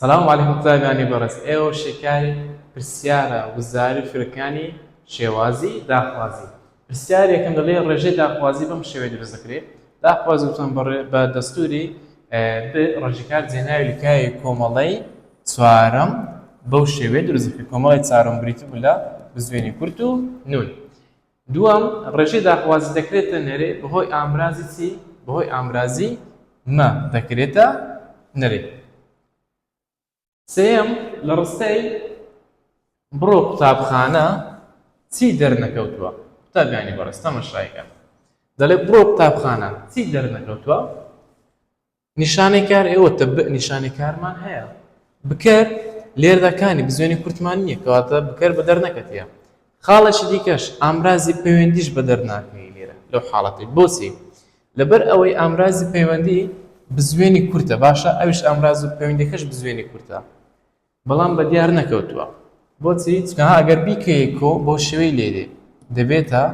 سلام علیکم تابعانی بەڕێز ئێوە شێکاری پرسیارە وزاری فرەکانی شێوازی داخوازی پرسیارێکم دەڵێ ڕێژەی داخوازی بەم شێوەیە دروست دەکرێت داخوازی وتان بە دەستوری ڕێژەکار جێناوی لکایە کۆمەڵەی چوارەم بەو شێوەیە دروست دەکرێت کۆمەڵی چارەم بریتبوو لە بزوێنی کورت و نون دووەم ڕێژەی داخوازی دەکرێتە نەرێ بەهۆی ئامرازی چی بەهۆی ئامرازی مە دەکرێتە نەرێ سێم لە ڕستەی بڕۆ قوتابخانە چی دەرنەکەوتووە قوتابیانی بەڕێز تەماشایەکە دەڵێ بڕۆ قوتابخانە چی دەرنەکەوتووە نیشانەی کار ئێوە نیشانەی کارمان هەیە بکەر لێردەکانی بزوێنی کورتمان نییە کەواتە بکەر بە دەرنەکەتیە خاڵێکی دیکەش ئامرازی پەیوەندیش بە دەرناکەی لێرە لەو حاڵەتی بۆچی لەبەر ئەوەی ئامرازی پەیوەندی بزوێنی کورتە باشە ئەویش ئامراز و پەیوەندیەکەش بزوێنی کورتە بەڵام بە دیار نەکەوتووە بۆچی چونکە ئەگەر بیکەیەکۆ بۆ شێوەی لێرێ دەبێتە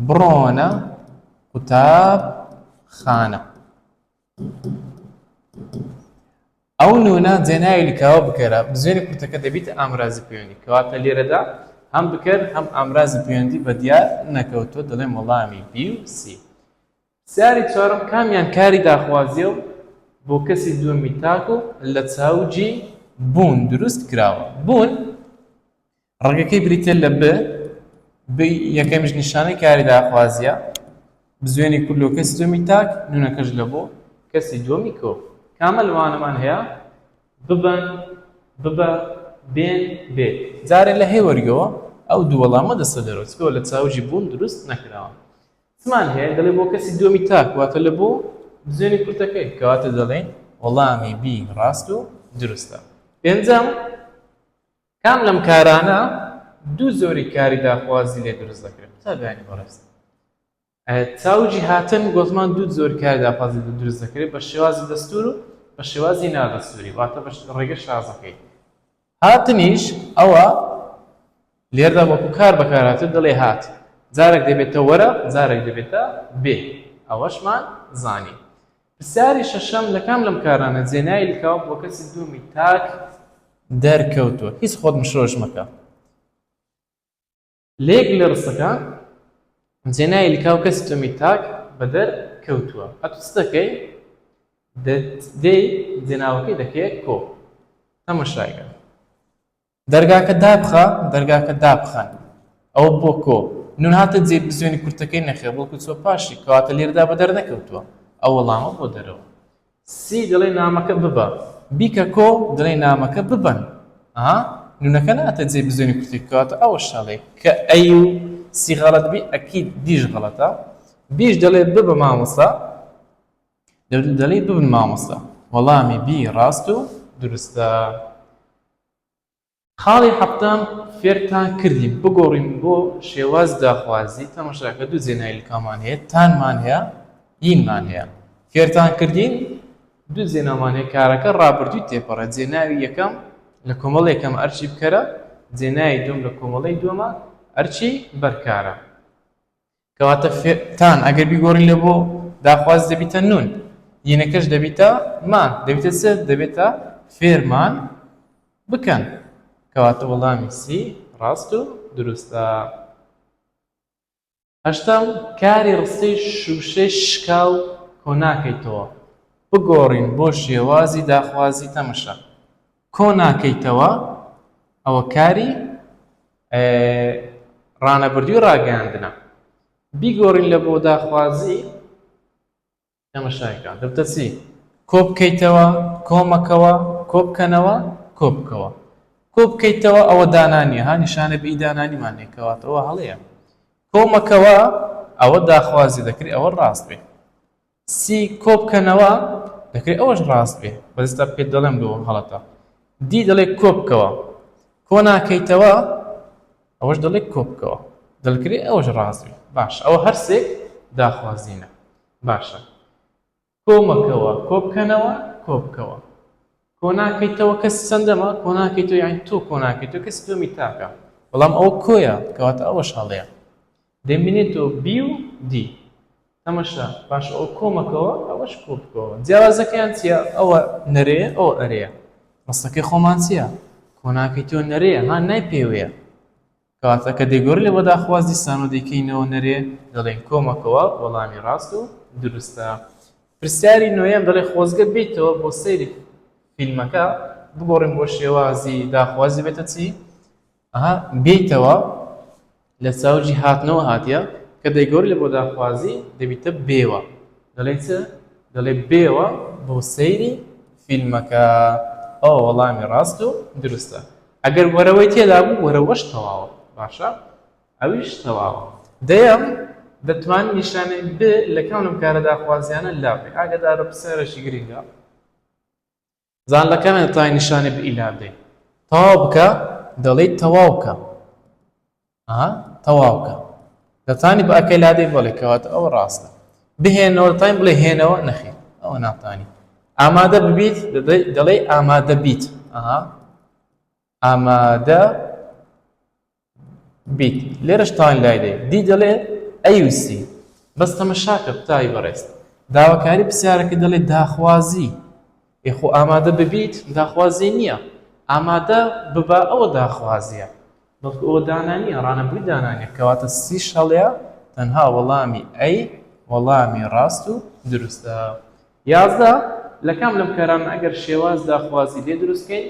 بڕۆنە قوتابخانە ئەو نونە جێناوی لکاوە بکەرە بزوێنی کورتەکە دەبێتە ئامرازی پەیوەندی کەواتە لێرەدا هەم بکەر هەم ئامرازی پەیوەندی بە دیار نەکەوتووە دەڵێم وەڵامی بی و سی سیاری چوارم کامیان کاری داخوازیە و بۆ کەسی دووەمی تاکو لە چاوجی بوون دروست کراوە بوون ڕێگەکەی بریتە لە ب یەکەمیش نیشانەی کاری داخوازیە بزوێنی کورلۆ کەسی دووەمی تاک نونەکەش لە بۆ کەسی دووەمی کۆ کامە لەوانەمان هەیە ببەن ببە بێن بێ جارێ لە هێوەرگەوە ئەو دوو وەڵامە دەستە دەرەوە چکەوە لە چاوجی بوون دروست نەکراوە چمان هەیە دەڵێ بۆ کەسی دووەمی تاک واتە لە بۆ بزوێنی کورتەکەی کەواتە دەڵێن وەڵامی بی ڕاست و دروستە پێنجەم کام لەم کارانە دوو زۆری کاری داخوازی لێ دروست دەکرێت تابعانی بەڕێز چاوجی هاتن گۆزمان دوو زۆر کاری داخوازی دروست دەکرێت بە شێوازی دەستور و بە شێوازی نادەستوری واتە بە ڕێگە شازەکەی هاتنیش ئەوە لێردا وەکو کار بەکارهاتێت دەڵێ هات جارێک دەبێتە وەرە جارێک دەبێتە بێ ئەوەشمان زانی پرسیاری شەشەم لە کام لەم کارانە جێناوی لکاوە بۆ کەسی دووەمی تاک دەرکەوتووە هیچ خۆت مشۆش مەکە لێک لە ڕستەکە جێناوی لکاو کەسی دووەمی تاک بە دەرکەوتووە ئەتو چ دەکەی دەی جێناوەکەی دەکەیت کۆ تەماشایەکە دەرگاکە دابخە دەرگاکە دابخەن ئەوە بۆ کۆ نون هاتە جێ بزوێنی کورتەکەی نەخێ بەڵکو چۆ پاشی کەواتە لێردا بە دەرنەکەوتووە ئەو وەڵامە بۆ دەرەوە سی دەڵێ نامەکە ببە بیکە کۆ دەڵێ نامەکە ببەن نونەکە ناتە جێ بزوێنی کورتی کەواتە ئەوە شەڵێ کە ئەی و سی غەڵەت بی ئەکید دیش غەڵەتە بیش دەڵێ ببە مامۆستا دەڵێ ببن مامۆستا وەڵامی بی ڕاست و دروستە خاڵی حەفتەم فێرتان کردیم بگۆڕین بۆ شێواز داخوازی تەماشاکە دوو جێناوی لکامان هەیە تانمان هەیە یینمان هەیە فێرتان کردین دوو جێنامان هەیە کارەکە ڕابردووی تێپەڕە جێناوی یەکەم لە کۆمەڵ یەکەم ئەرچی بکەرە جێناوی دووەم لە کۆمەڵەی دووەمە ئەرچی بەرکارە کەواتە تان ئەگەر بیگۆڕین لە بۆ داخواز دەبیتە نون یینەکەش دەبیتە مان دەبیتە چ دەبێتە فێرمان بکەن کەواتە وەڵامی سی ڕاست و دروستە هەشتم کاری ڕستەی شوشەی شکاو کۆناکەیتەوە بگۆڕین بۆ شێوازی داخوازی تەماشا کۆناکەیتەوە ئەوە کاری ڕانەبردووی ڕاگەیاندنە بیگۆڕین لە بۆ داخوازی تەماشایەکە دەبتە چی کۆ بکەیتەوە کۆمەکەوە کۆ بکەنەوە کۆ بکەوە کۆ بکەیتەوە ئەوە دانانیە ها نیشانە بی دانانیمان نێکەواتەوە هەڵەیە کۆمەکەوە ئەوە داخوازی دەکرێت ئەوە ڕاست بێ سی کۆ بکەنەوە دەکرێت ئەوەش ڕاست بێ بەدەستا پێت دەڵێم لەوە هەڵەتە دی دەڵێ کۆ بکەوە کۆ ناکەیتەوە ئەوەش دەڵێ کۆ بکەوە دەڵکرێت ئەوەش ڕاست بێ باش ئەوە هەرسێک داخوازینە باشە کۆمەکەوە کۆ بکەنەوە کۆ بکەوە کۆناکەیتەوە کەس چەندەمە کۆناکەیتەوە یانی تۆ کۆناکەیتەوە کەس دووەمی تاکە بەڵام ئەوە کۆیە کەواتە ئەوەش هەڵەیە دەمێنێتەوە بی و دی تەماشا باش ئەو کۆمەکەوە ئەوەش کۆ بکەوە جیاوازەکەیان چییە ئەوە نەرەیە ئەوە ئەرەیە ڕستەکەی خۆمان چییە؟ کۆناکەی تۆ نەرەیە ها نایپێوەیە کەواتە کە دەیگۆڕی لە بۆ داخوازی سان و دەیکەینەوە نەرێ دەڵێن کۆمەکەوە وەڵامی ڕاست و دروستە. پرسیاری نوێیەم دەڵێ خۆزگە بیتەوە بۆ سەیری فیلمەکە بگۆڕین بۆ شێوازی داخوازی بێتە چی؟ بیتەوە لە چاوجی هاتنەوە هاتیە کە دەیگۆڕی لە بۆ داخوازی دەبیتە بێوە دەڵێ چ؟ دەڵێ بێوە بۆ سەیری فیلمەکە ئەو وەڵامی ڕاست و دروستە. ئەگەر وەرەوەی تێدا بوو وەرەوەش تەواوە باشە ئەویش تەواوە. دەیەم دەتوانین نیشانەی ب لە کەونم کارە داخوازیانە لابێ ئاگادارە پرسیارێکی گرینگە زان لە کەمێ دەتوانین نیشانەی ب ئیلا بدەین تەواو بکە دەڵێیت تەواو بکە تەواو بکە دەتوانی بە ئەکەی لادەی بڵێ کەواتە ئەوە ڕاستە بهێنەوە دەتوانین بڵێ هێنەوە نەخێر ئەوە ناتوانین. ئامادە ببیت دەڵێ ئامادە بیت ئامادە بیت لێرەش تاوان لای دەی دی دەڵێ ئەیوسی بەس تەمەشاکە قوتابی بەڕێست داواکاری پرسیارەکە دەڵێ داخوازی یخۆ ئامادە ببیت داخوازی نییە ئامادە ببە ئەوە داخوازیە بەڵکو ئەوە دانانیە ڕانەبووی دانانیە کەواتە سیش هەڵەیە تەنها وەڵامی ئەی وەڵامی ڕاست و دروستە. 11 لە کام لەم کارانە ئەگەر شێواز داخوازی لێ دروستکەین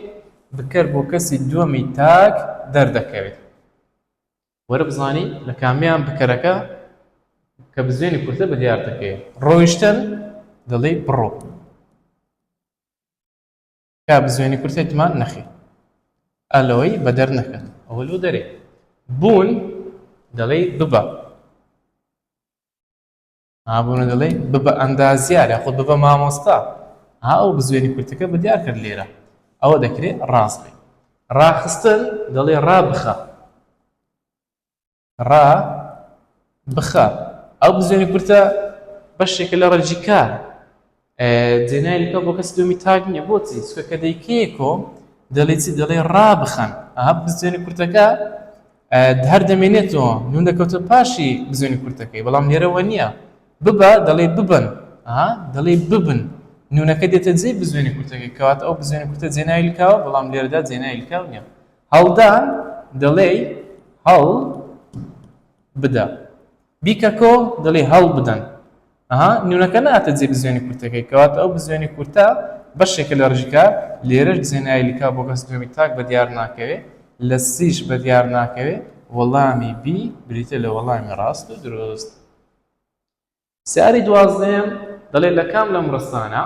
بکەر بۆ کەسی دووەمی تاک دەردەکەوێت. وەرە بزانی لە کامیان بکەرەکە کە بزوێنی کورتە بە دیار دەکەوێت ڕۆیشتن دەڵێ بڕۆ کا بزوێنی کورتێتمان نەخێ ئەلەوەی بە دەر نەکەن ئەوە لۆ دەرێ بوون دەڵێ ببە بوونە دەڵێ ببە ئەندازیار یاخود ببە مامۆستا ئەو بزوێنی کورتەکە بە دیار کرد لێرە ئەوە دەکرێت ڕاست بێت. ڕاخستن دەڵێ ڕابخە ڕا بخە ئەو بزوێنی کورتە بەشێکە لە ڕەجی کار جێنای لەکە بۆ کەس دومی تاک نییە بۆچی سوکە دەیکەیەکۆ دەڵێ چی دەڵێ ڕابخەن بزوێنی کورتەکە هەر دەمێنێتەوە نون دەکەوتە پاشی بزوێنی کورتەکەی بەڵام لێرەوە نییە ببە دەڵێ ببن دەڵێ ببن نونەکە دێتە جێ بزوێنی کورتەکەی کەواتە ئەو بزوێنی کورتە جێنای لکاوە بەڵام لێرەدا جێنای لکاو نییە. هەڵدان دەڵێ هەڵ بدە بیکەکۆ دەڵێ هەڵ بدەن نونەکە ناتە جێ بزوێنی کورتەکەی کەواتە ئەو بزوێنی کورتە بەشێکە لە ڕژیکە لێرەش جێنای لکا بۆ کەس دومی تاک بە دیار ناکەوێت لە سیش بە دیار ناکەوێت وەڵامی بی بریتە لە وەڵامی ڕاست و دروست. سیاری 12 دەڵێ لە کام لەم ڕستانە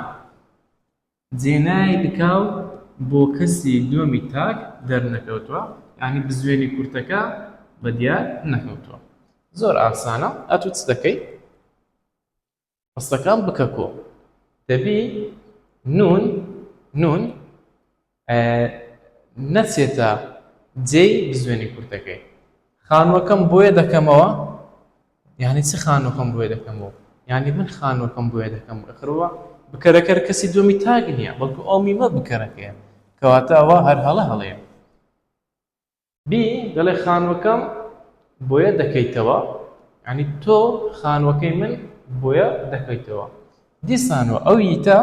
جێنای لکاو بۆ کەسی دومی تاک دەرنەکەوتووە یعنی بزوێنی کورتەکە بە دیار نەکەوتووە زۆر ئاسانە ئەتوت چ دەکەی ڕستەکان بکەکۆ دەبی نون نەچێتە جێی بزوێنی کورتەکەی خانووەکەم بۆیە دەکەمەوە یعنی چ خانووەکەم بۆیە دەکەمەوە یعنی من خانووەکەم بۆیە دەکەم ئەخرەوە بکەرەکە کەسی دومی تاگ نییە بەڵکو ئەو میمە بکەرەکەیە کەواتە ئەوە هەر هەڵەیە. بی دەڵێ خانووەکەم بۆیە دەکەیتەوە یعنی تۆ خانووەکەی من بۆیە دەکەیتەوە دیسانەوە ئەو یتە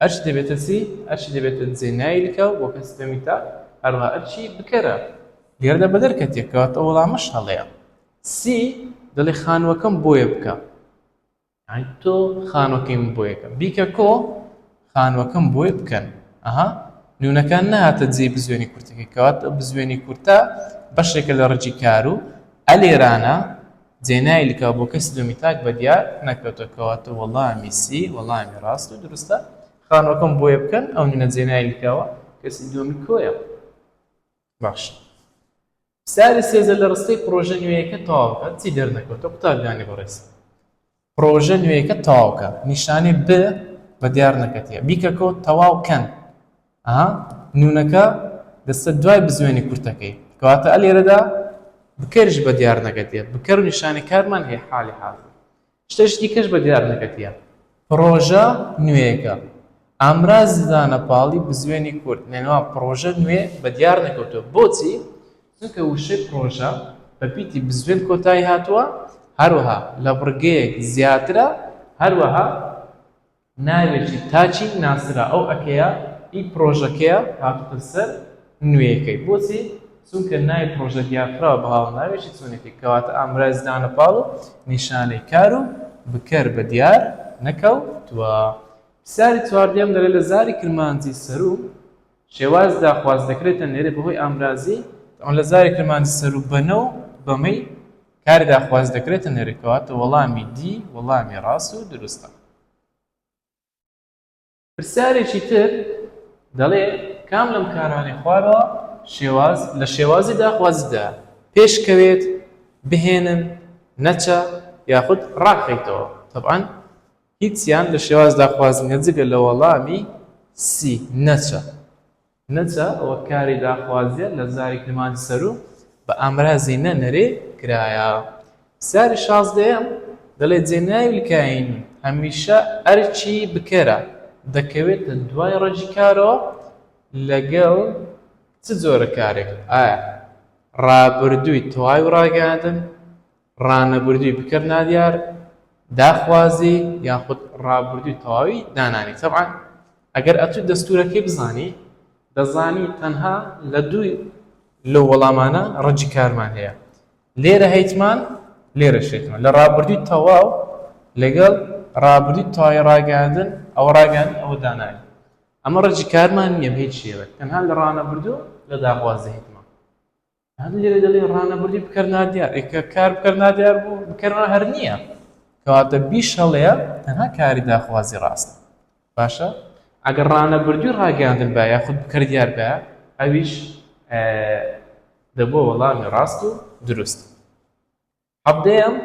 ئەرچ دەبێتە چی ئەرچی دەبێتە جێنای لکە بۆ کەسی دومی تاگ هەروە ئەرچی بکەرە لێرەدا بە دەرکەتێک کەواتە وەڵامەش هەڵەیە. سی دەڵێ خانووەکەم بۆیە بکە یعنی تۆ خانووەکەی من بۆیە بکە بیکە کۆ خانووەکەم بۆیە بکەن نونەکان نهاتە جێ بزوێنی کورتەکەی کەواتە بزوێنی کورتە بەشێکە لە ڕەجی کار و ئەلێرانە جێنای لکە بۆ کەسی دومی تاک بە دیار نەکەوتە کەواتە وەڵامی سی وەڵامی ڕاست و دروستە خانووەکەم بۆیە بکەن ئەو نونە جێنای لکەوە کەسی دومی کۆیە. باش سیاری سێزە لە ڕستەی پرۆژە نوێیەکە تەواوکە چی دەرنەکەوتە قوتابیانی بەڕێز پرۆژە نوێیەکە تەواوکە نیشانی بە دیار نەکەتیە بیکەکۆ تەواوکەن نونەکە دەستە دوای بزوێنی کورتەکەی کەواتە ئەلێرەدا بکەرش بە دیار نەکەتیە بکەر و نیشانی کارمان هەیە حالی حاضر شتێکی کەش بە دیار نەکەتیە پرۆژە نوێیەکە ئامرازی دانەپاڵی بزوێنی کورد نێنەوە پرۆژە نوێ بە دیار نەکەوتووە بۆچی چونکە وشەی پرۆژە بە پیتی بزوێن کۆتایی هاتووە هەروەها لە بڕگەیەک زیاترە هەروەها ناوێکی تاچی ناسرا ئەو ئەکەیە ای پرۆژەکەیە هاتوتە سەر نوێیەکەی بۆچی چونکە ناوی پرۆژە دیارکراوە بە هاوڵناوێکی چۆنێکی کەواتە ئامڕازی دانەپاڵ و نیشانەی کار و بکەر بە دیار نەکەوتووە. پرسیاری چواردەم دەڵێت لە زاری کرمانجی سەرو شێواز داخواز دەکرێتە نێرە بەهۆی ئامرازی ئەوە لە زاری کرمانجی سەرو بەنە و بەمەی کاری داخواز دەکرێتە نێرە کەواتە وەڵامی دی وەڵامی ڕاست و دروستە. پرسیارێکی تر دەڵێ کام لەم کارانەی خوارەوە شێواز لە شێوازی داخوازیدا پێشکەوێت بهێنن نەچە یاخود ڕاکەیتەوە. طبعاً هیچیان لە شێواز داخوازنە جگە لە وەڵامی سی نەچە. نەچە ئەوە کاری داخوازیە لە زاری کرمانجی سەرو بە ئامرازی نەنەرێ کرایە. پرسیاری شازدەیەم دەڵێت جێناوی لکاین هەمیشە ئەرچی بکەرە دەکەوێتە دوای ڕەجی کارەوە لەگەڵ چ جۆرە کارێک؟ ئایا ڕابردووی تەواوی و ڕاگەاندن، ڕانەبردووی بکەر نادیار، داخوازی یاخود ڕابردووی تەواوی دانانی. طبعاً ئەگەر ئەتوو دەستورەکەی بزانی دەزانی تەنها لە دووی لەو وەڵامانە ڕەجی کارمان هەیە. لێرە هەیتمان لێرە شێتمان لە ڕابردووی تەواو لەگەڵ ڕابردووی تەواوی ڕاگەاندن ئەوە ڕاگەاندن ئەوە دانانی. ئەمە ڕەجی کارمان نییە بە هیچ شێوەیەک تەنها لە ڕانەبردوو لە داخوازی هەیتمان. هەر لێرە دەڵێ ڕانەبردووی بکەر نادیار ئێکە کار بکەر نادیار بوو بکەرەوە هەر نییە کەواتە بیش هەڵەیە تەنها کاری داخوازی ڕاستە. باشە ئەگەر ڕانەبردووی ڕاگەاندن بە یاخود بکەر دیار بە ئەویش دەبووە وەڵامی ڕاست و دروست. هەفتەیەم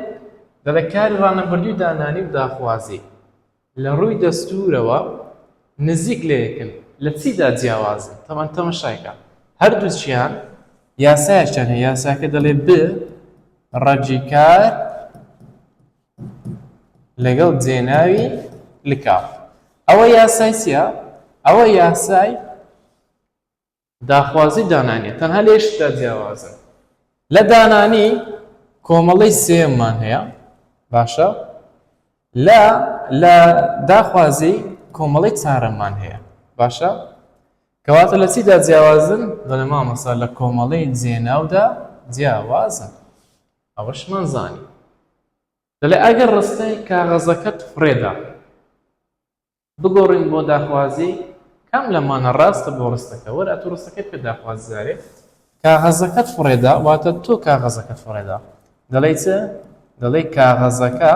دەڵێت کاری ڕانەبردووی دانانی و داخوازی لە ڕووی دەستورەوە نزیک لێیەکن لە چیدا جیاوازن. تەمان تەمەشایکە هەردووچیان یاسایەکیان هەیە. یاساکە دەڵێ ب ڕەجی کار لەگەڵ جێناوی لکاو. ئەوە یاسای چییە؟ ئەوە یاسای داخوازی دانانیە تەنها لێشدا جیاوازن. لە دانانی کۆمەڵەی سێمان هەیە باشە لە داخوازی کۆمەڵەی چارەمان هەیە باشە کەواتە لە چیدا جیاوازن؟ دەڵێ مامەسا لە کۆمەڵەی جێناودا جیاوازن. ئەوەشمان زانی. دەڵێ ئەگەر ڕستەی کاغەزەکەت فڕێدا بگۆڕین بۆ داخوازی کام لەمانە ڕاستە بۆ ڕستەکە وەرە ئەتوو ڕستەکەت پێ داخواز زارێ کاغەزەکەت فڕێدا واتە تۆ کاغەزەکەت فڕێدا دەڵێ چ؟ دەڵێ کاغەزەکە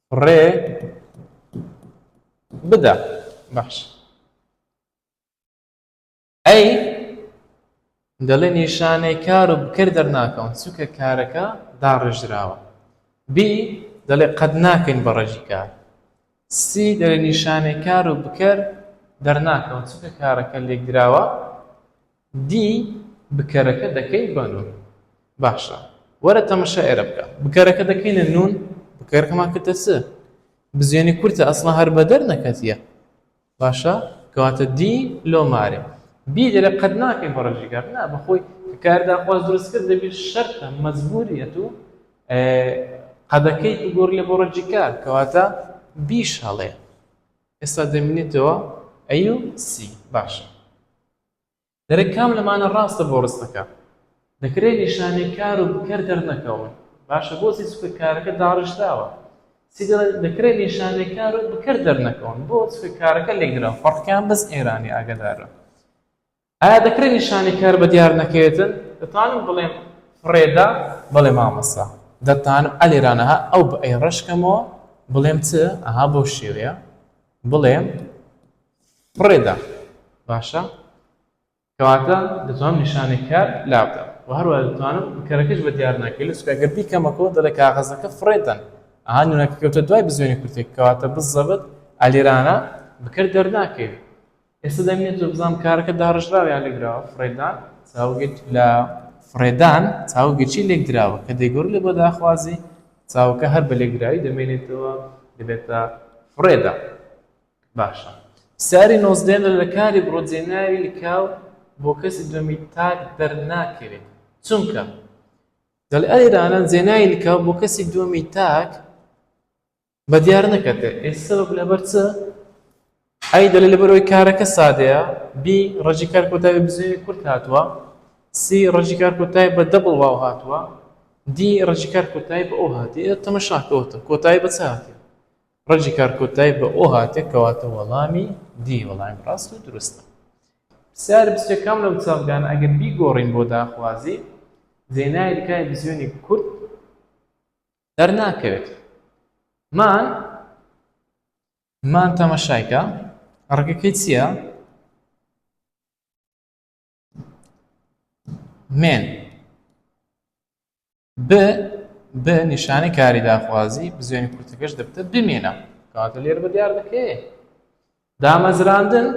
فڕێ بدە. باش ئەی دەڵێ نیشانەی کار و بکەر دەرناکەون چونکە کارەکە داڕێژراوە. بی دەڵێ قەت ناکەین بە ڕەجی کار. سی دەڵێ نیشانەی کار و بکەر دەرناکەون چونکە کارەکە لێکدراوە. دی بکەرەکە دەکەی بە نون. باشە وەرە تەمەشا ئێرە بکە. بکەرەکە دەکەینە نون بکەرەکەمان کردە چ؟ بزوێنی کورتە ئەسڵا هەر بەدەر نەکەتیە. باشە کەواتە دی لۆمارێ. بی دەڵێ قەت ناکەین بە ڕەجی کار نا بەخۆی کار داخواز دروست کرد دەبێت شەرتە مەجبوریەت و قەدەکەی بگۆڕ لێ بۆ ڕەجی کار کەواتە بیش هەڵەیە. ئێستا دەمێنێتەوە ئەی و سی. باشە دەرێ کام لەمانە ڕاستە بۆ ڕستەکە دەکرێت نیشانەی کار و بکەر دەرنەکەون. باشە بۆچی چونکە کارەکە داڕژراوە. سی دەکرێت نیشانەی کار و بکەر دەرنەکەون بۆ چونکە کارەکە لێکدراوە. فەرقیان بەس ئێرانی ئاگادارە. ئایا دەکرێت نیشانی کار بە دیار نەکەوێتن؟ دەتوانم بڵێم فڕێدا بڵێ مامەسا دەتوانم ئەلێرانەها ئەو بە ئەی ڕشکەمەوە بڵێم چ؟ ئەها بۆ شێوەیە بڵێم فڕێدا. باشە کەواتە دەتوانم نیشانی کار لابدەم و هەروەها دەتوانم بکەرەکەش بە دیار ناکەوێت چونکە ئەگەر بیکەمەکەوە دەڵێ کاغەزەکە فڕێدەن ئەها نونەکە کەوتە دوای بزوێنی کورتێک کەواتە بزەبت ئەلێرانە بکەر دەرناکەوێت. ئێستا دەمێت بزانم کارەکە داڕژراوە یان لێکدراوە. فڕێدان چاوگەت لە فڕێدان چاوگەچی لێکدراوە کە دەیگۆڕ لێ بۆ داخوازی چاوەکە هەر بە لێکدراوی دەمێنێتەوە دەبێتە فڕێدا. باشە ساری نۆزدەیەم لە کاری بڕۆجێناوی لکاو بۆ کەسی دووەمی تاک دەرناکەوێت چونکە دەڵێ ئەلێرانە جێنایلکە بۆ کەسی دووەمی تاک بە دیار نەکەتێ. ئێستا لەبەر چ؟ ئەی دەڵێ لەبەرەوەی کارەکە سادەیە. بی ڕەجی کار کۆتایی بزوێنی کورت هاتووە. سی ڕەجی کار کۆتایی بە دەبڵ واو هاتووە. دی ڕەجی کار کۆتایی بە ئۆ هاتی. تەمەشاکەوتە کۆتایی بە چ هاتێ؟ ڕەجی کار کۆتایی بە ئۆ هاتێ کەواتە وەڵامی دی وەڵامی ڕاست و دروستە. پرسیارە 21 لەم چاپگانە ئەگەر بیگۆڕین بۆ داخوازی جێنایلکای بزوێنی کورت دەرناکەوێت. مان تەمەشایکە ڕێگەکەی چییە؟ مێن ب نیشانەی کاری داخوازی بزوێنی کورتەکەش دەبتە بمێنە کەواتە لێرە بە دیار دەکەوێت. دامەزراندن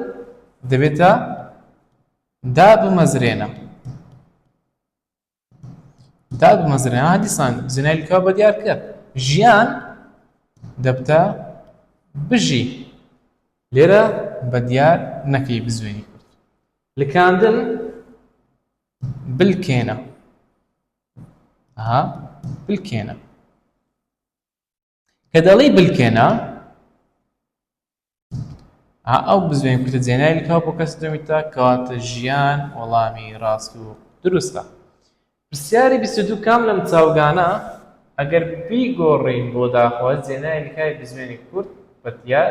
دەبێتە دابمەزرێنە. دابمەزرێنە دیسان جێنایلکا بە دیار کرد. ژیان دەبتە بژی لێرە بە دیار نەکەی بزوێنی کورت. لکاندن بلکێنە. بلکێنە کە دەڵێی بلکێنە ئەو بزوێنی کورتە جێنایلکا بۆ کەسی دووەمی تاک کەواتە ژیان وەڵامی ڕاست و دروستە. پرسیاری 22 کام لەم چاوگانە ئەگەر بیگۆڕین بۆ داخواز جێنایلکای بزوێنی کورت بە دیار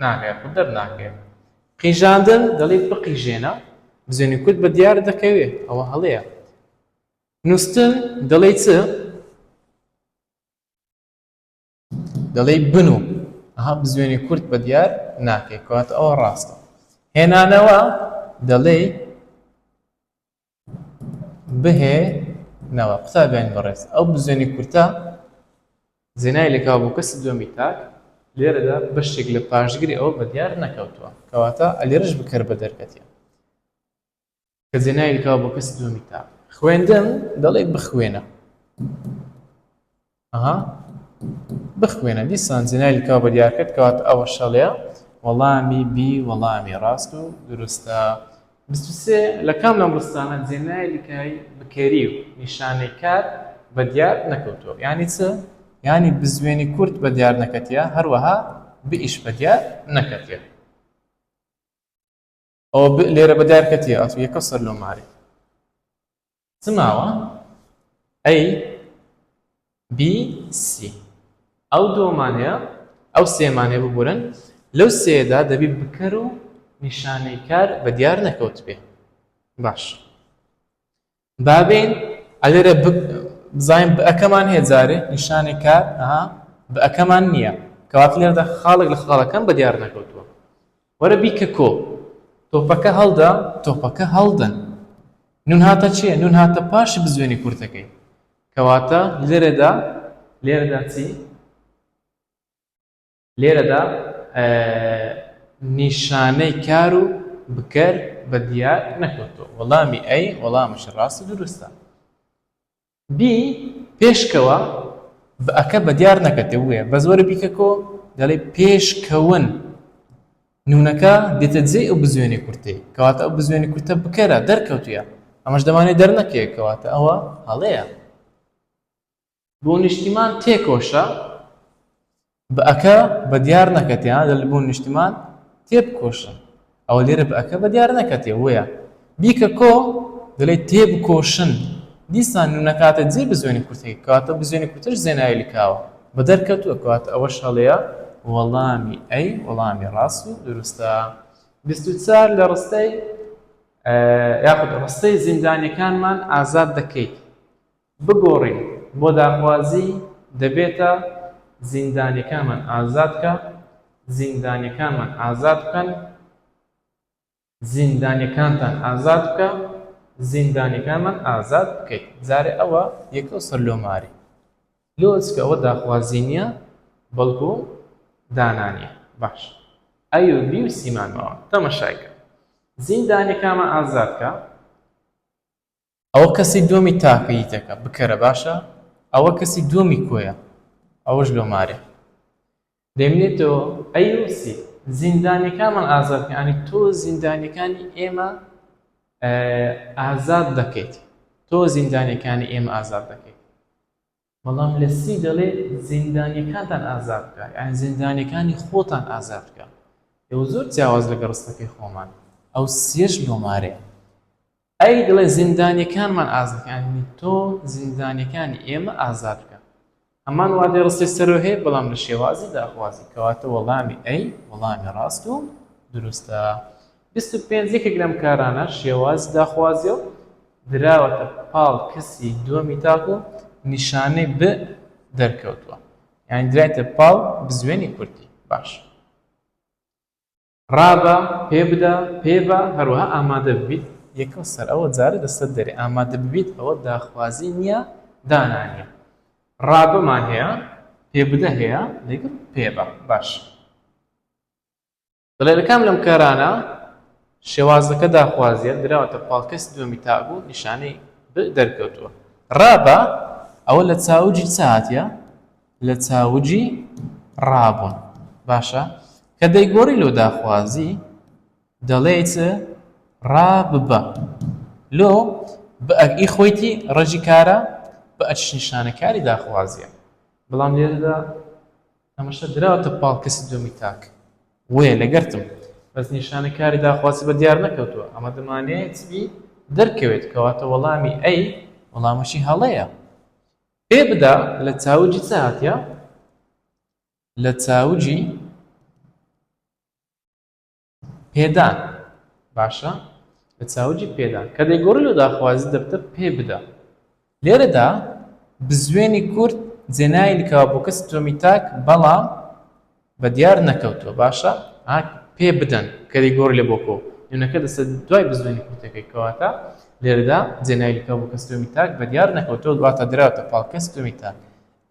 ناکەوێت و دەرناکەوێت. قیژاندن دەڵێ بقیژێنە بزوێنی کورت بە دیار دەکەوێت ئەوە هەڵەیە. نووسن دەڵێ چ؟ دەڵێ بنوو بزوێنی کورت بە دیار ناکەی کەواتە ئەوە ڕاستە. هێنانەوە دەڵێ بهێنەوە. قوتابیان بەڕێز ئەو بزوێنی کورتە جێنایلکا بۆ کەسی دووەمی تاک لێرەدا بەشێک لە پاشگری ئەوە بە دیار نەکەوتووە کەواتە ئەلێرەش بکەر بە دەرکەتیە کە جێنایلکا بۆ کەسی دووەمی تاک. خوێندن دەڵێ بخوێنە. بخوێنە دیسان جێنایلکا بە دیار کرد کەواتە ئەوە شەڵەیە وەڵامی بی وەڵامی ڕاست و دروستە. 23 لە کام لەم ڕستانە جێنایلکای بکەری و نیشانەی کار بە دیار نەکەوتووە. یعنی چ؟ یعنی بزوێنی کورت بە دیار نەکەتیە هەروەها بئیش بە دیار نەکەتیە. ئەوە لێرە بە دیار کەتیە ئەتو یەکە سەر لۆماری چ ماوە؟ ئەی بی سی. ئەو دووەمانەیە ئەو سێمانەیە ببورن لەو سێدا دەبی بکەر و نیشانەی کار بە دیار نەکەوت بێ. باش بابین ئەلێرە بزانین بەکەمان هەیە جارێ نیشانەی کار بەکەمان نییە کەواتە لێرەدا خاڵێک لە خاڵەکەم بە دیار نەکەوتووە. وەرە بیکە کۆ تۆپەکە هەڵدا تۆپەکە هەڵدەن. نون هاتە چییە؟ نون هاتە پاشی بزوێنی کورتەکەی کەواتە لێرەدا چی؟ لێرەدا نیشانەی کار و بکەر بە دیار نەکەوتووە. وەڵامی ئەی وەڵامش ڕاست و دروستە. بی پێشکەوە بە ئەکە بە دیار نەکەتێ وێ بە زۆرە بیکە کۆ دەڵێ پێشکەون نونەکە دێتە جێ ئەو بزوێنی کورتەی کەواتە ئەو بزوێنی کورتە بکەرە دەرکەوتویە ئەمەش دەمانێت دەرنەکەوێت کەواتە ئەوە هەڵەیە. بۆ نیشتیمان تێکۆشە بە ئەکە بە دیار نەکەتێ دەڵێ بۆ نیشتیمان تێبکۆشن ئەوە لێرە بە ئەکە بە دیار نەکەتێ وەیە. بیکە کۆ دەڵێ تێبکۆشن دیسان نونەکاتە جێ بزوێنی کورتەکەی کەواتە بزوێنی کورتەش جێنایلکاوە بە دەرکەوتووە کەواتە ئەوەش هەڵەیە وەڵامی ئەی وەڵامی ڕاست و دروستە. 24 لە ڕستەی یاخود ڕستەی زیندانیەکانمان ئازاد دەکەیت. بگۆڕین بۆ داخوازی دەبێتە زیندانیەکانمان ئازادکە زیندانیەکانمان ئازاد بکەن زیندانیەکانتان ئازاد بکە زیندانیەکانمان ئازاد بکەیت. جارێ ئەوە یەکە سەر لۆماری لۆچکە ئەوە داخوازی نییە بەڵکو دانانیە. باش ئەی و بی و سیمانەوە تەمەشایکە زیندانیەکانمان ئازادکە ئەوە کەسی دووەمی تاکەیتەکە بکەرە باشە ئەوە کەسی دووەمی کۆیە ئەوەش لۆمارێ دەمێتەوە ئەی و سی زیندانیەکانمان ئازادکە ئەنی تۆ زیندانیەکانی ئێمە ئازاد دەکەیت تۆ زیندانیەکانی ئێمە ئازاد دەکەیت بەڵام لە سی دەڵێ زیندانیەکانتان ئازاد بکە، یعنی زیندانیەکانی خۆتان ئازاد بکە. ئێوە زۆر جیاواز لەگە ڕستەکەی خۆمان. ئەو سێش لۆمارەیە. ئەی دڵێ زیندانیەکانمان ئازاد بکە، یعنی تۆ زیندانیەکانی ئێمە ئازاد بکە. هەمان وادەی ڕستی سەرۆ هەیە بەڵام لە شێوازی داخوازی، کەواتە وەڵامی ئەی وەڵامی ڕاست و دروستە. 25 یەکێک لەم کارانە شێوازی داخوازیە و دراوەتە پاڵ کەسی دووەمی تاک و نیشانەی ب دەرکەوتووە، یعنی درایتە پاڵ بزوێنی کورتی. باش، ڕابە، پێ بدە، پێ بە، هەروەها ئامادە ببیت. یەکەم سەر ئەوە جارە دەستت دەرێ ئامادە ببیت، ئەوە داخوازی نییە، دانانیە. ڕابەمان هەیە، پێ بدە هەیە، لەگەڵ پێ بە. باش، دەڵێ لە کام لەم کارانە شێوازەکە داخوازیە دراوەتە پاڵکەسی دووەمی تاک و نیشانەی ب دەرکەوتووە. ڕابە ئەوە لە چاوجی چ هاتیە؟ لە چاوجی ڕابوون. باشە، کە دەیگۆڕی لۆ داخوازی دەڵێ چ؟ ڕاببە. لۆ بە خۆیتی ڕەجی کارە بە ئەچ نیشانەکاری داخوازیە، بەڵام لێرەدا ئەمەشە دراوەتە پاڵکەسی دووەمی تاک وێ لەگەرتم، بەس نیشانەکاری داخوازی بە دیار نەکەوتووە. ئەمە دەمانێت چبی دەرکەوێت، کەواتە وەڵامی ئەی وەڵامەشی هەڵەیە. پێ بدە لە چاوجی چ هاتیە؟ لە چاوجی پێدان. باشە، لە چاوجی پێدان کە دەیگۆڕی لە داخوازی دەبتە پێ بدە. لێرەدا بزوێنی کورد جێنایی لکاوە بۆ کەسی دووەمی تاک، بەڵام بە دیار نەکەوتووە. باشە، پێ بدەن کە دەیگۆڕی لە بۆ کۆ نوێنەکە دەستە دوای بزوێنی کورتەکەی، کەواتە لێرەدا جێنایی لکاوە بۆ کەسی دووەمی تاک بە دیار نەکەوتووە، دواتە دراوەتە پاڵکەسی دووەمی تاک.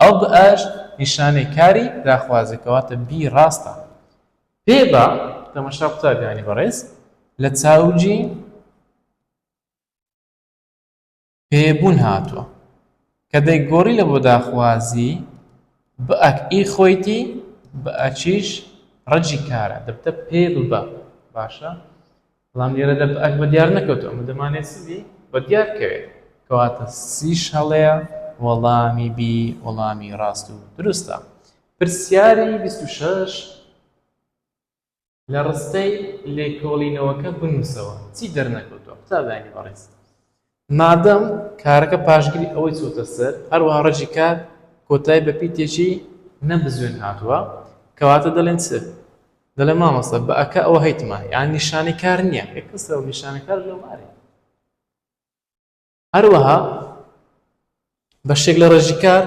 ئەو بە ئەش نیشانەی کاری داخوازی، کەواتە بی ڕاستە. پێ بە تەماشا قوتابیانی بەڕێز لە چاوجی پێبوون هاتووە، کە دەیگۆڕی لە بۆ داخوازی بە ئەی خۆیتی بە ئەچیش ڕەجی کارە دەبتە پێ ببە. باشە، بەڵام لێرەدا بە ئەک بە دیار نەکەوتووە، ئەمە دەمانێت سبی بە دیار کەوێت، کەواتە سیش هەڵەیە، وەڵامی بی وەڵامی ڕاست و دروستە. پرسیاری 26 لە ڕستەی لێکۆڵینەوەکە بنووسەوە چی دەرنەکەوتووە. قوتابیانی بەڕێز، مادەم کارەکە پاشگیری ئەوەی چۆتە سەر، هەروەها ڕەجی کار کۆتایی بە پیتێکی نەبزوێن هاتووە، کەواتە دەڵێن چ؟ دەڵێ مامۆستا بە ئەکە ئەوە هەیتمان، یان نیشانەی کار نییە، یەکەسە و نیشانەی کار لۆمارێ. هەروەها بەشێک لە ڕەجی کار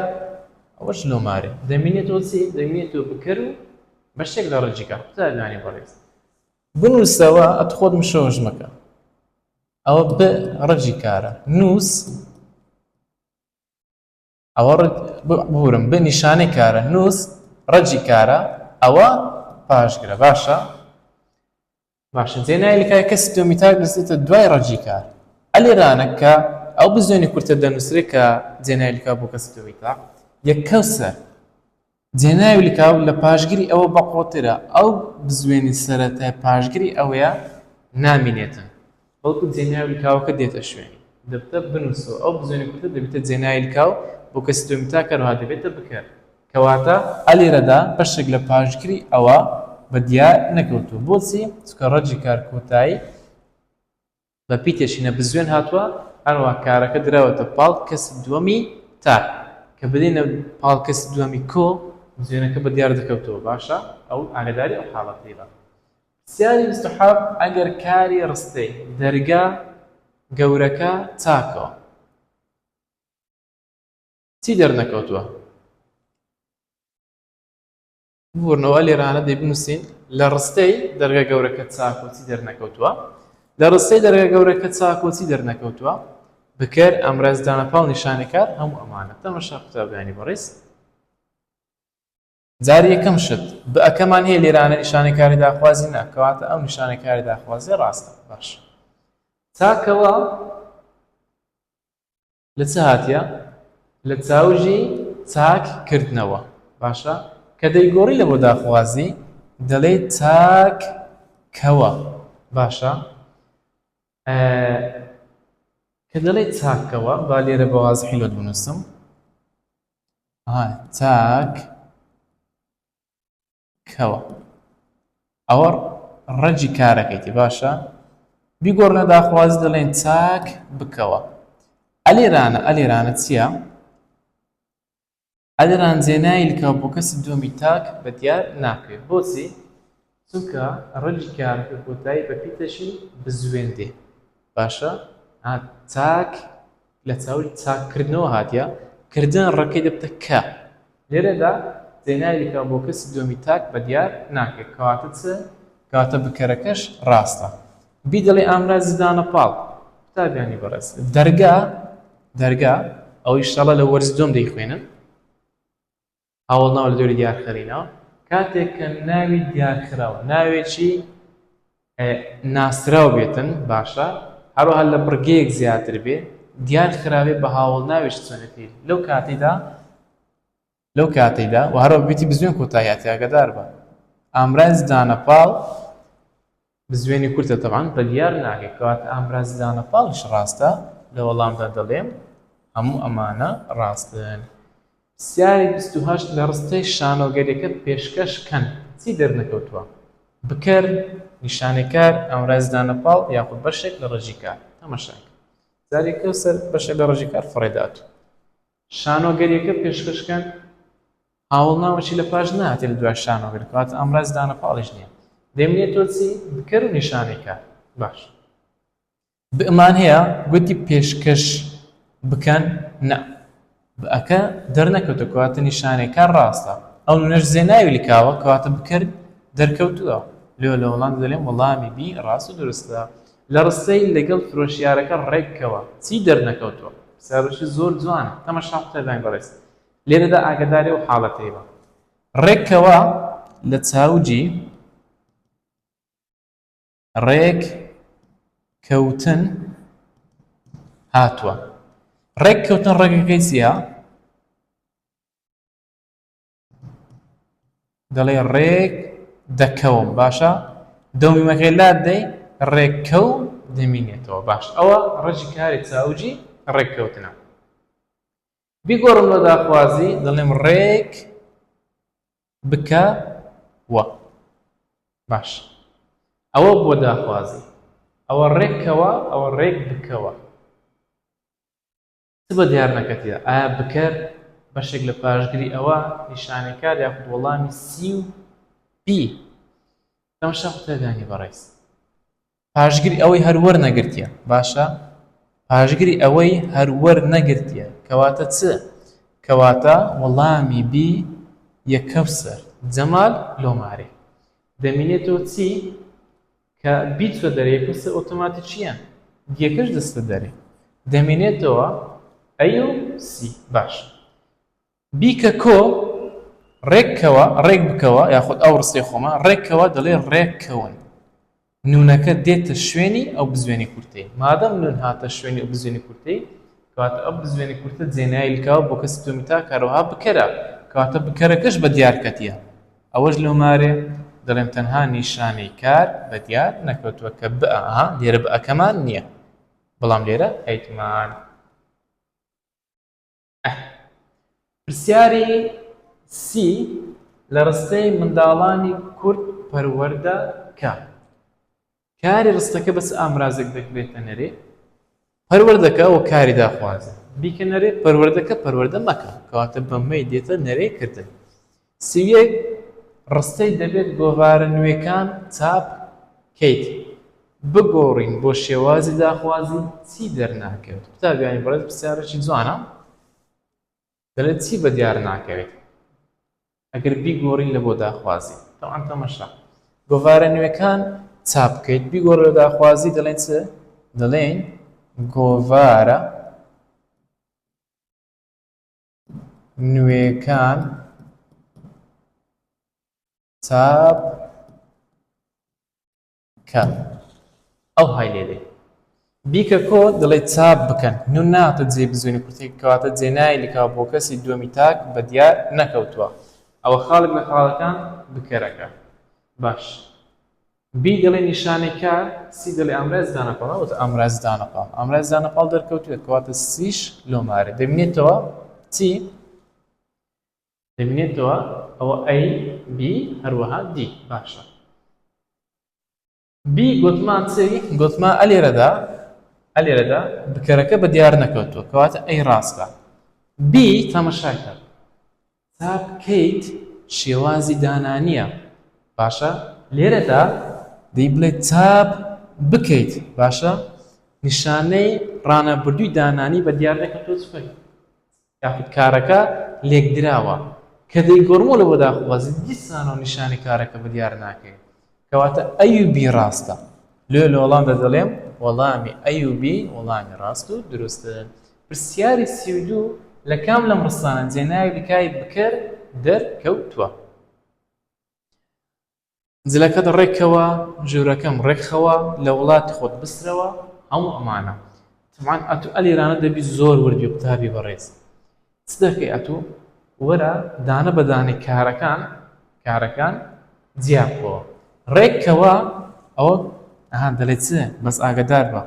ئەوەش لۆمارێ، دەمێنێتەوە چی؟ دەمێنێتەوە بکەر و بەشێک لە ڕەجی کار. قوتابیانی بەڕێز، بنووسەوە ئەت خۆت مشەوەش مەکە، ئەوە بە ڕەجی کارە، نووس ئەوە بورم بە نیشانەی کارە، نووس ڕەجی کارە، ئەوە پاشگرە. باشە، باشە، جێنایی لکای کەسی دووەمی تاک دەستێتە دوای ڕەجی کار. ئەلێرانە کە ئەو بزوێنی کورتە دەنووسرێت کە جێنایی لکا بۆ کەسی دووەمی تاک یەکەوسەر جێناوی لکاو لە پاشگیری ئەوە بەقۆترە، ئەو بزوێنی سەرەتای پاشگیری ئەوەیە نامینێتن، بەڵکو جێناوی لکاوەکە دێتە شوێنی، دەبتە بنووسەوە ئەو بزوێنی کورتە دەبێتە جێناوی لکاو بۆ کەسی دووەمی تاک، هەروەها دەبێتە بکەر، کەواتە ئەلێرەدا بەشێک لە پاشگیری ئەوە بە دیار نەکەوتووە. بۆچی؟ چونکە ڕەجی کار کۆتایی بە پیتێکی نەبزوێن هاتووە، هەروەها کارەکە دراوەتە پاڵ کەسی دووەمی تاک، کە بدەینە پاڵ کەسی دووەمی کۆ بزوێنەکە بە دیار دەکەوتەوە. باشە، ئەو ئاگاداری ئەو حاڵەتەی بە. پرسیاری 27 ئەگەر کاری ڕستەی دەرگا گەورەکە چاکەوە چی دەرنەکەوتووە؟ بورنەوە لێرانە دەیبنووسین لە ڕستەی دەرگا گەورەکە چاکۆ چی دەرنەکەوتووە، لە ڕستەی دەرگا گەورەکە چاکۆ چی دەرنەکەوتووە، بکەر ئەمڕێزدانە پاڵ نیشانەکار هەموو ئەمانە. تەماشا قوتابیانی بەڕێز، جاری یەکەم شت بە ئەکەمان هەیە لێرانە نیشانەکاری داخوازی نا، کەواتە ئەو نیشانەکاری داخوازی ڕاستە. باش، چاکەوە لە چ هاتیە؟ لە چاوژی چاک کردنەوە. باشە، کە دەیگۆڕی لە بۆ داخوازی دەڵێ چاک کەوە. باشە، کە دەڵێ چاکەوە با لێرە بە وازحی لۆ بنووسم، تاک کەوە ئەوە ڕەجی کارەکەیتی باشە بیگۆڕنە داخوازی دەڵێن چاک بکەوە ئەلێرانە چییە؟ ئەلێران جێنایی لکەوە بۆ کەسی دووەمی تاک بە دیار ناکرێت بۆچی؟ چونکە ڕەجی کارەکە کۆتایی بە پیتەشی بزوێندێ باشە تاک لە چاوی چاککردنەوە هاتیە کردن ڕەکەی دەبتە کە لێرەدا جێنایی لکەوە بۆ کەسی دووەمی تاک بە دیار ناکرێت کەواتە چ؟ کەواتە بکەرەکەش ڕاستە بی دەڵێ ئامرازی دانەپاڵ قوتابیانی بەڕێز دەرگا ئەو ئیشتەڵە لە وەرزی دۆم دەیخوێنن هاوڵناوە لە دۆری دیارخەرینەوە کاتێک کە ناوی دیارکراوە ناوێکی ناسراو بێتن باشە هەروەها لە بڕگەیەک زیاتر بێ دیار خراوێ بە هاوڵ ناوێش چۆنەتیر لەو کاتەیدا و هەروە بێتی بزوێن کۆتاییاتی ئاگادار بە ئامرازی دانەپاڵ بزوێنی کورتە تەبعاً بە دیار ناکرێت کەواتە ئامرازی دانەپاڵیش ڕاستە لە وەڵامدا دەڵێم هەموو ئەمانە ڕاستن پرسیاری 28 لە ڕستەی شانۆگەریەکە پێشکەشکەن چی دەرنەکەوتووە؟ بکەر نیشانێکار ئامرازی دانەپاڵ یاخود بەشێک لە ڕێژی کار تەماشاکە جارێکە سەر بەشێک لە ڕێژی کار فڕێداتوە شانۆگەریەکە پێشکەشکەن هاوڵناوەکی لە پاش نهاتێ لە دوای شانۆگەر کەواتە ئامرازی دانەپاڵیش نییە دەمێنێتەوە چی؟ بکەر و نیشانێکار باش بئمان هەیە گوتی پێشکەش بکەن نە بەکە دەرنەکەوتە کەواتە نیشانێکار ڕاستە ئەو نونەش زێناوی لکاوە کەواتە بکەر دەرکەوتووە لێ لە وەڵام دەڵێم وەڵامی بی ڕاست و درستە لە ڕستەی لەگەڵ فرۆشیارەکە ڕێککەوە چی دەرنەکەوتووە ساروشی زۆر جوانە تەماشا قوتابیان بەڕێز لێرەدا ئاگاداری و حاڵەتەی بە ڕێککەوە لە چاوجی ڕێک کەوتن هاتووە ڕێک کەوتن ڕێگەکەی چییە؟ دەڵێ ڕێک دەکەوم باشە دەومیمەکەی لات دەی ڕێککەو دەمینێتەوە باش ئەوە ڕێژی کاری چاوجی ڕێککەوتنە بیگۆڕم لە داخوازی دەڵێم ڕێک بکەوە باش ئەوە بۆ داخوازی ئەوە ڕێککەوە ئەوە ڕێک بکەوە چ بە دیار نەکەتیە ئایا بکەر بەشێک لە پاشگری ئەوە نیشانەکار یاخود وەڵامی سی و بی تەماشا قوتابیانی بەڕێز پاشگری ئەوەی هەروەر نەگرتیە باشە پاشگری ئەوەی هەروەر نەگرتیە کەواتە چ؟ کەواتە وەڵامی بی یەکەو سەر جەمال لۆمارێ دەمینێتەوە چی؟ کە بیچوە دەرێ یەکەو سەر ئۆتۆماتیکییە دیەکەش دەستە دەرێ دەمینێتەوە ئەی و سی باش بیکە کۆ ڕێککەوە ڕێک بکەوە یاخود ئەو ڕستەی خۆمە ڕێککەوە دەڵێ ڕێککەون نونەکە دێتە شوێنی ئەو بزوێنی کورتەی مادەم نون هاتە شوێنی ئەو بزوێنی کورتەی کەواتە ئەو بزوێنی کورتە جێنایی لکاوە بۆ کەسی دووەمی تاک هەروەها بکەرە کەواتە بکەرەکەش بە دیارکەتیە ئەوەش لۆمارێ دەڵێم تەنها نیشانەی کار بە دیار نەکەوتووە کە بەها لێرە بەکەمان نییە بەڵام لێرە ئەیتمان پرسیاری سی لە ڕستەی منداڵانی کورد پەروەردە کە کاری ڕستەکە بەس ئامرازێک دەکرێتە نەرێ پەروەردەکە و کاری داخوازە بیکە نەرێ پەروەردەکە پەروەردە مەکە کەواتە بەمەی دێتە نەرێکردن سیویەک ڕستەی دەبێت گۆڤارە نوێکان چاپ کەیت بگۆڕین بۆ شێوازی داخوازی چی دەرناکەوێت قوتابیانی بەڕێز پرسیارێکی جوانە دەڵێت چی بە دیار ناکەوێت ئەگەر بیگۆڕین لە بۆ داخوازی تەوان تەماشا گۆڤارە نوێکان چاپ بکەیت بیگۆڕ لە داخوازی دەڵێن چ؟ دەڵێن گۆڤارە نوێکان چاپ کە ئەو های لێدەی بیکە کۆ دەڵێ چاپ بکەن نون ناتە جێ بزوێنی کورتێک کەواتە جێنایی لکاو بۆ کەسی دووەمی تاک بە دیار نەکەوتووە ئەوە خاڵک لە خاڵەکان بکەرەکە باش بی دەڵێ نیشانێکار سی دەڵێ ئامرازی دانەپاڵ وتە ئامرازی دانەپاڵ ئامرازی دانەپاڵ دەرکەوتووە کەواتە سیش لۆمارە دەبینێتەوە چی؟ دەبینێتەوە ئەوە A B هەروەها D باشە B گوتمان چی گوتمان ئەلێرەدا بکەرەکە بە دیار نەکەوتووە کەواتە A ڕاستە B تەماشای کرد تا بکەیت شێوازی دانانیە باشە لێرەدا دەی بڵێ چاپ بکەیت باشە نیشانەی ڕانەبردووی دانانی بە دیار نەکەوتووە چکەی یاخود کارەکە لێکدراوە کە دەی گۆڕمۆڵەوە داخوازی دیسانەوە نیشانی کارەکە بە دیار ناکەیت کەواتە A و B ڕاستە لێ لە وەڵامدا دەڵێم وەڵامی A و B وەڵامی ڕاست و دروستە پرسیاری 32 لە کام لەم ڕستانە جێناوی بکای بکەر دەرکەوتووە جلەکەت ڕێکەوە ژوورەکەم ڕێکخەوە لە وڵاتی خۆت بسرەوە هەموو ئەمانە طبعاً ئەتو ئەلیرانە دەبی زۆر وردی و قوتابی بەڕێز چ دەکەی ئەتو وەرە دانە بەدانەی کارەکان جیابکەوە ڕێککەوە ئەوە ئەهان دەڵێت چ بەس ئاگدار بە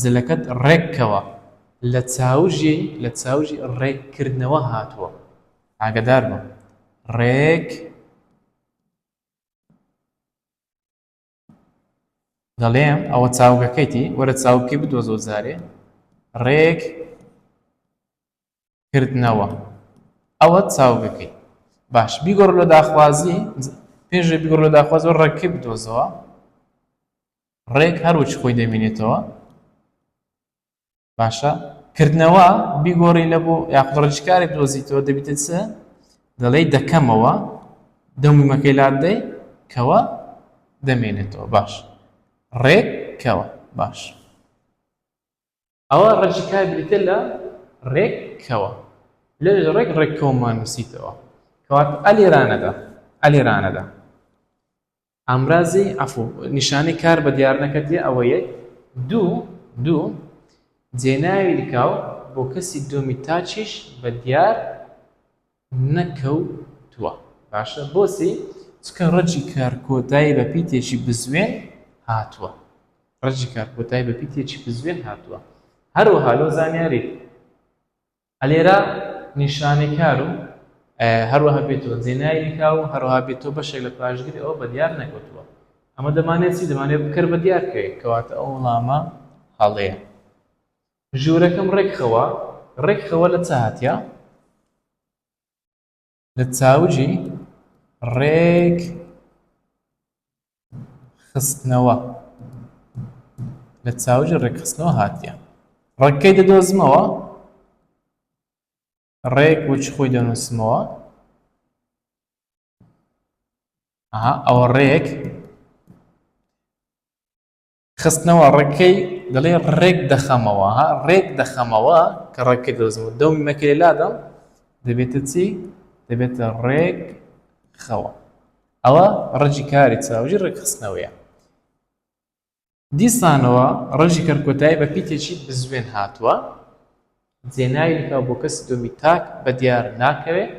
جلەکەت ڕێککەوە لە چاوژی ڕێککردنەوە هاتووە ئاگدار بە ڕێک دەڵێم ئەوە چاوگەکەیتی وەرە چاوکەی بدۆزۆ جارێ ڕێک کردنەوە ئەوە چاوگەکەی باش بیگۆڕ لە داخوازی پێشێ بیگۆڕ لە داخوازی ڕێکەکەی بدۆزەوە ڕێک هەروەچ خۆی دەبینێتەوە باشە کردنەوە بیگۆڕی لە بۆ یاخود ڕێژکاری بدۆزیتەوە دەبیتە چ دەڵێی دەکەمەوە دەمومەکەی لادەی کەوە دەمێنێتەوە باش ڕێککەوە باش ئەوە ڕێژکار بریتە لە ڕێککەوە لە ڕێککەوەمان نووسیتەوە کەواتە ئەلێرانەدا ئامرازی نیشانەی کار بە دیار نەکردێ ئەوە یەک دوو جێناوی لکاو بۆ کەسی دۆمی تاچیش بە دیار نەکەوتووە باشە بۆسی چکە ڕەجی کارکۆتایی بە پیتێکی بزوێن هاتووە ڕەجی کارکۆتایی بە پیتێکی بزوێن هاتووە هەروەها لۆ زانیاری ئەلێرە نیشانەی کار و هەروەها بێتەوە جێناوی لکاو هەروەها بێتەوە بەشێک لە پاشگیری ئەوە بە دیار نەکەوتووە ئەمە دەمانێت چی دەمانێت بکەر بە دیار بکەیت کەواتە ئەو وەڵامە هەڵەیە ژوورەکەم ڕێکخەوە لە چ هاتیە لە چاوجی ڕێک خستنەوە لە چاوجی ڕێکخستنەوە هاتیە ڕێکەکەی دەدۆزمەوە ڕێک وچ خۆی دەنووسمەوە ئەوە ڕێک خستنەوە ڕێکەکەی دەڵێ ڕێک دەخەمەوە کە ڕێکەکەی دەدۆزمەوە دەومی مەکەی لادەم دەبێتە چی دەبێتە ڕێک خەوە ئەوە ڕەجی کاری چاوژی ڕێکخستنەوەیە دیسانەوە ڕەجی کەرکۆتایی بە پیتێکی بزوێن هاتووە جێناوی لکاو بۆ کەسی دۆمی تاک بە دیار ناکەوێت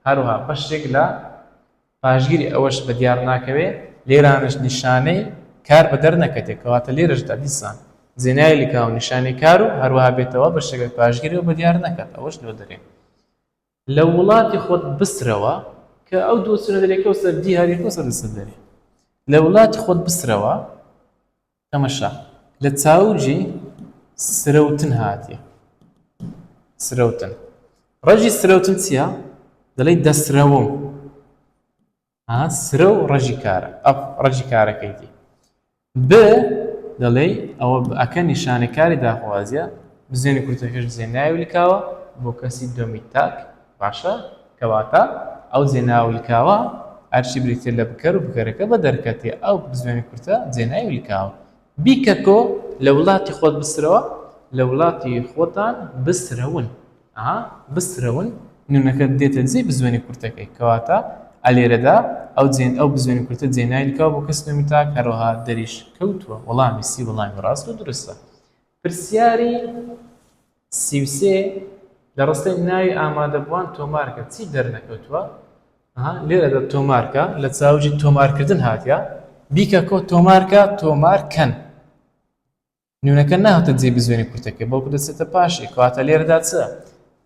هەروەها بەشێک لە پاشگیری ئەوەش بە دیار ناکەوێت لێرانش نیشانەی کار بە دەرنەکەتێک کەواتە لێرەشدا دیسان جێناوی لکاو نیشانەی کار و هەروەها بێتەوە بەشێک لە پاشگیری و بە دیار نەکات ئەوەش لۆ دەرێ لە وڵاتی خۆت بسرەوە کە ئەو دوو سونە دەرێکە و سەردی هەریەکە و سەردەسەر دەرێ لە وڵاتی خۆت بسرەوە تەمەشا لە چاوجی سرەوتن هاتیە سرەوتن ڕەجی سرەوتن چییە دەڵێ دەسرەوم سرە و ڕەجی کارە ئەف ڕەجی کارەکەیتی ب دەڵێ ئەوە ئەکە نیشانەکاری داخوازیە بزێنی کورتەکەش جێناوی لکاوە بۆ کەسی دۆمی تاک باشە کەواتە ئەو جێناوی لکاوە ئەرچی بریتێ لە بکەر و بکەرەکە بە دەرکەتێ ئەو بزوێنی کورتە جێناوی لکاوە بیکەکۆ لە وڵاتی خۆت بسرەوە لە وڵاتی خۆتان بسرەون بسرەون نونەکە دێتە جێ بزوێنی کورتەکەی کەواتە ئەلێرەدا ئەو بزوێنی کورتە جێناوی لکاوە بۆ کەسی دۆمی تاک هەروەها دەریش کەوتووە وەڵامی سی وەڵامی ڕاست و درستە پرسیاری 33 لە ڕستەی ناوی ئامادەبووان تۆمارکە چی دەرنەکەوتووە لێرەدا تۆمارکە لە چاوجی تۆمارکردن هاتیە بیکەکۆ تۆمارکە تۆمارکەن نونەکە ناهاتە جێ بزوێنی کورتەکە بەڵکو دەچێتە پاشی کەواتە لێرەدا چە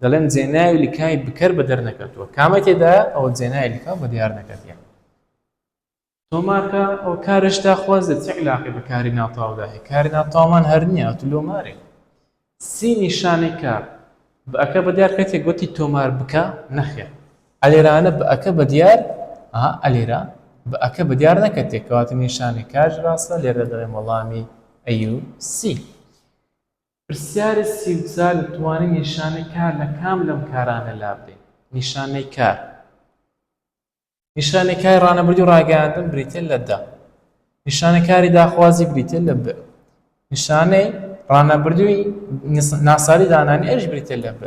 دەڵێن جێناوی لکای بکەر بە دەرنەکەوتووە کامە تێدا ئەوە جێناوی لکا بە دیار نەکەتیە تۆمارکە ئەو کارشتا خوازت چ علاقی بە کاری ناتەواودا هەیە کاری ناتەواومان هەر نییە ئەو لۆمارێ سی نیشانەی کار بە ئەکە بە دیار کەتێک گوتی تۆمار بکە نەخێر ئەلێرانە بە ئەکە بە دیار ئەلێرە بە ئەکە بە دیار نەکەتێک کەواتە نیشانەی کار ڕاستە لێرە دەڵێن وەڵامی ئەی و سی پرسیارە سیوزار دەتوانێت نیشانەی کار لە کام لەم کارانە لابدەین نیشانەی کار نیشانەی کاری ڕانەبردی و ڕاگەیاندن بریتە لە دا نیشانەی کاری داخوازی بریتە لە ب نیشانەی ڕانەبردووی ناساری دانانی ئەش بریتە لە ب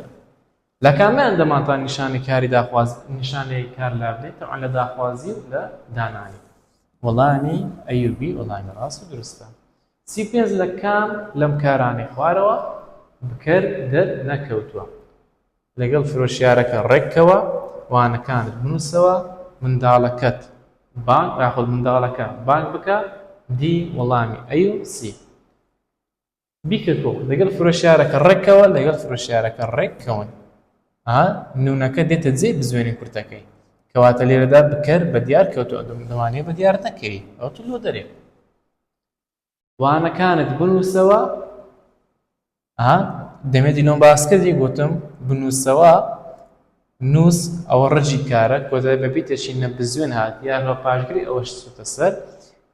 لە کامیان دەمانتان نیشانەی کاری داخواز نیشانەی کار لابدەین تەوان لە داخوازی و لە دانانی وەڵامی ئەیوبی وەڵامی ڕاست و دروستە سی پێنج لە کام لەم کارانی خوارەوە بکەر دەر نەکەوتووە لەگەڵ فرۆشیارەکە ڕێککەوە وانەکانت بنووسەوە منداڵەکەت بانک یاخود منداڵەکە بانک بکە دی وەڵامی ئەی و سی بیکەکۆ لەگەڵ فرۆشیارەکە ڕێکەوە لەگەڵ فرۆشیارەکە ڕێککەون نونەکە دێتە جێ بزوێنی کورتەکەی کەواتە لێرەدا بکەر بە دیار کەوتووە دەوانێت بە دیار نەکەی ئەو لۆ دەرێ وانەکانت بنووسەوە دەمێت دیلۆم باسکردی گوتم بنووسەوە نووس ئەوە ڕەجی کارە کۆدای بەبیتێکی نەبزوێن هات یان بە پاشگری ئەوەش سوتە سەر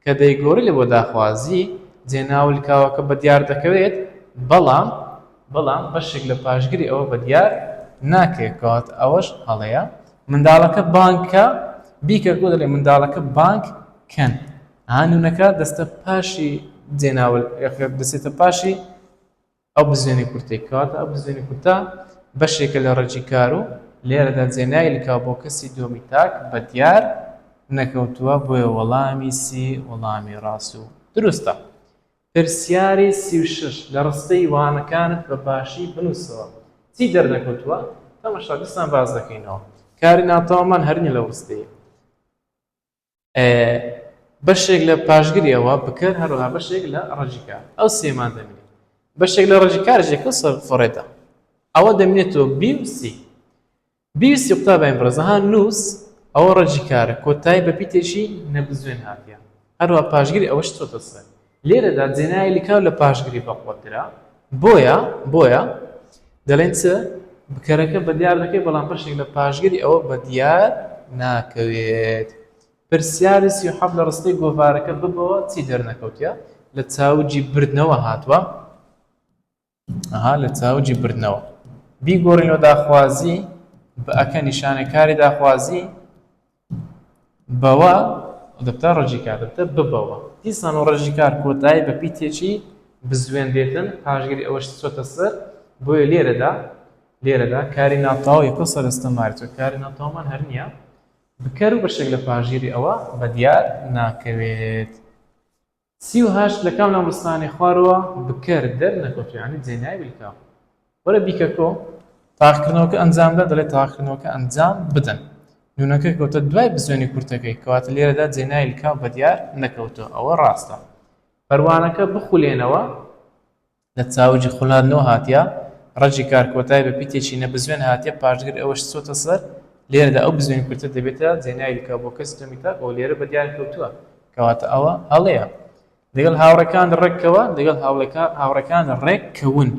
کە دەیگۆڕی لە بۆ داخوازی جێناولکاوەکە بە دیار دەکەوێت بەڵام بەشێک لە پاشگری ئەوە بە دیار ناکەێت کەوات ئەوەش هەڵەیە منداڵەکە بانکە بیکە کۆ دەڵێ منداڵەکە بانک کەن هانوونەکە دەستە پاشی جێناول دەسێتە پاشی ئەو بزوێنی کورتێک کەواتە ئەو بزوێنی کورتە بەشێکە لە ڕەجی کار و لێرەدا جێناوی لکاو بۆ کەسی دۆمی تاک بە دیار نەکەوتووە بۆیە وەڵامی سی وەڵامی ڕاست و دروستە پرسیاری 36 لە ڕستەی وانەکانت بە باشی بنووسەوە چی دەرنەکەوتووە تەماشا دیسان باز دەکەینەوە کاری ناتەواومان هەرنی لە وستەیە بەشێک لە پاشگریەوە بکەر هەروەها بەشێک لە ڕەجی کار ئەو سێمان دەمێنێت بەشێک لە ڕەجی کارێکە فڕێدا ئەوە دەمێنێتەوە بی و سی بیویستی قوتابیان بەڕێزەها نووس ئەوە ڕەجی کارە کۆتایی بە پیتێکی نەبزوێن هاتیە هەروە پاشگیری ئەوەش چۆتە سەر لێرەدا جێناوی لکاو لە پاشگری بەقوترا بۆیە دەڵێن چ بکەرەکە بە دیار دەکەی بەڵام بەشێک لە پاشگری ئەوە بە دیار ناکەوێت پرسیاری 37 لە ڕستەی گۆڤارەکە ببەوە چی دەرنەکەوتیە لە چاوجی بردنەوە هاتووە لە چاوجی بردنەوە بیگۆڕینەوە داخوازی بە ئەکە نیشانەکاری داخوازی بەوە دەبتە ڕەجی کار دەبتە ببەوە دیسان و ڕەجی کار کۆتایی بە پیتێکی بزوێن دێتن پاشگیری ئەوەش چۆتە سەر بۆیە لێرەدا کاری ناتەواو یەکۆ سەرستەمارێتەوە کاری ناتەواومان هەر نییە بکەر و بەشێک لە پاشگیری ئەوە بە دیار ناکەوێت 38 لە کام لە ڕستانی خوارەوە بکەر دەرنەکەوتووە یعنی جێناوی لکاو وەرە بیکەکۆ تاقیکردنەوەکە ئەنجامدا دەڵێت تاقیکردنەوەکە ئەنجام بدەن نونەکە کەوتە دوای بزوێنی کورتەکەی کەواتە لێرەدا جێناوی لکاو بە دیار نەکەوتووە ئەوە ڕاستە پەروانەکە بخولێنەوە لە چاوجی خوڵاندنەوە هاتیە ڕەجی کار کۆتایی بە پیتێکی نەبزوێن هاتیە پاشگر ئەوەش چۆتە سەر لێرەدا ئەو بزوێنی کورتە دەبێتە جێناوی لکاو بۆ کەسی دۆمی تاک ئەو لێرە بە دیار کەوتووە کەواتە ئەوە هەڵەیە لەگەڵ هاوڕەکان ڕێکەوە لەگەڵ هاوڕەکان ڕێککەون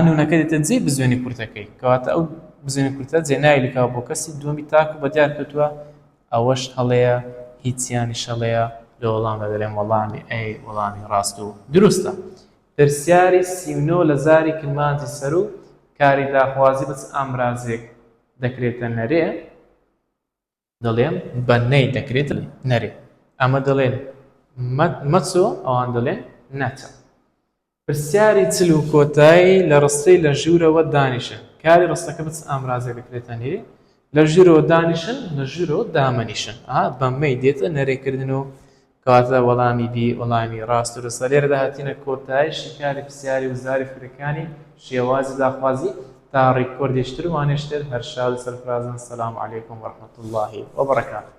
نونەکە دێتە جێ بزوێنی کورتەکەی کەواتە ئەو بزوێنی کورتە جێناوی لکاو بۆ کەسی دووەمی تاک بە دیار کەوتووە ئەوەش هەڵەیە هیچیانی شەڵەیە لە وەڵامدا دەڵێن وەڵامی ئەی وەڵامی ڕاست و دروستە پرسیاری 39 لە زاری کلمانجی سەر و کاری داخوازی بەس ئامرازێک دەکرێتە نەرێ دەڵێن بە نەی دەکرێت نەرێ ئەمە دەڵێن مەچۆ ئەوان دەڵێن نەچە پرسیاری چل و کۆتایی لە ڕستەی لە ژوورەوە دانیشن کاری ڕستەکە بچ ئامرازێک دەکرێتە نەرێ لە ژوورەوە دانیشن لە ژوورەوە دامەنیشن بەمەی دێتە نەرێکردن و کەواتە وەڵامی بی وەڵامی ڕاست و ڕستە لێرەدا هاتینە کۆتایی شکاری پرسیاری وزاری فرەکانی شێوازی داخوازی تا ڕیکۆردێشتر وانێشتر هەر شاد سەرفرازن سەلام عەلەیکوم وەڕەحمەتوڵڵاهی وەبەڕەکاتوه